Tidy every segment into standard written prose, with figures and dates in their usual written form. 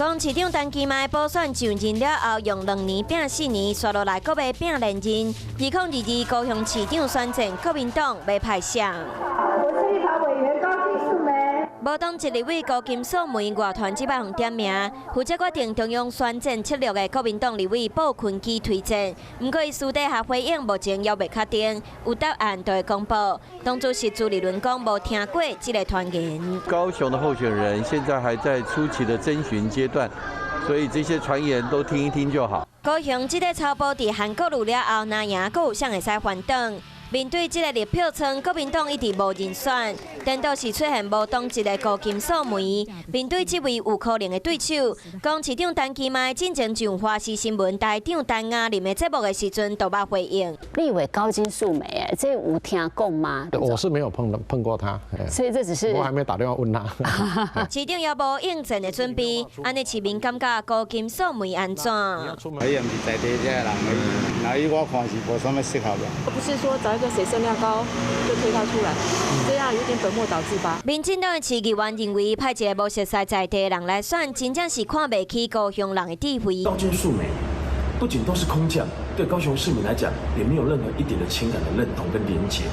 讲市长陈其迈补选就任了后，用2年拼4年，刷落来阁要拼连任。2022高雄市长选战，国民党要派谁？我是立法委员高金素梅。无党籍立委高金素梅外团这摆互点名，负责决定中央选战策略的国民党立委鲍坤基推荐。不过伊私底下回应，目前还未确定，有答案就会公布。党主席朱立伦讲无听过这个传言。高雄的候选人现在还在初期的征询阶段，所以这些传言都听一听就好。高雄这个草埔伫韩国路了后，哪赢阁有谁会使反挡？面对这个立票仓，国民党一直无人选，颠倒是出现无党籍的高金素梅。面对这位有可能的对手，讲市长陈其迈进前上华视新闻台长陈雅琳的节目的时阵，都捌回应。立委高金素梅，这有听讲吗？我是没有碰过他，所以这只是我还没打电话问他。市长也无应战的准备，安尼市民感觉高金素梅安怎？伊也唔是在地这人而已，那伊我看是无什么适合的。不是说找一个谁声量高就推他出来，这样有点本末倒置吧。民进党的市议员认为，派一个无熟悉在地的人来选，真正是看不起高雄人的智慧。高金素梅不仅都是空降，对高雄市民来讲，也没有任何一点的情感的认同跟连结。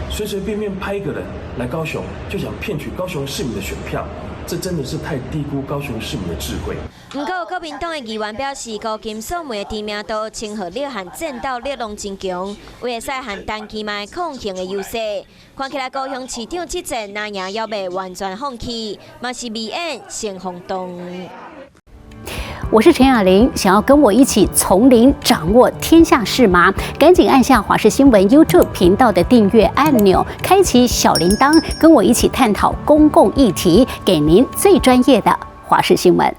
随随便便派一个人来高雄，就想骗取高雄市民的选票，这真的是太低估高雄市民的智慧。不过，国民党的议员表示，高金素梅的知名度、亲和力和战斗力拢真强，会使和陈其迈抗衡的优势。看起来高雄市长这阵哪样要未完全放弃，嘛是未演先轰动。我是陈雅琳，想要跟我一起从零掌握天下事吗？赶紧按下华视新闻 YouTube 频道的订阅按钮，开启小铃铛，跟我一起探讨公共议题，给您最专业的华视新闻。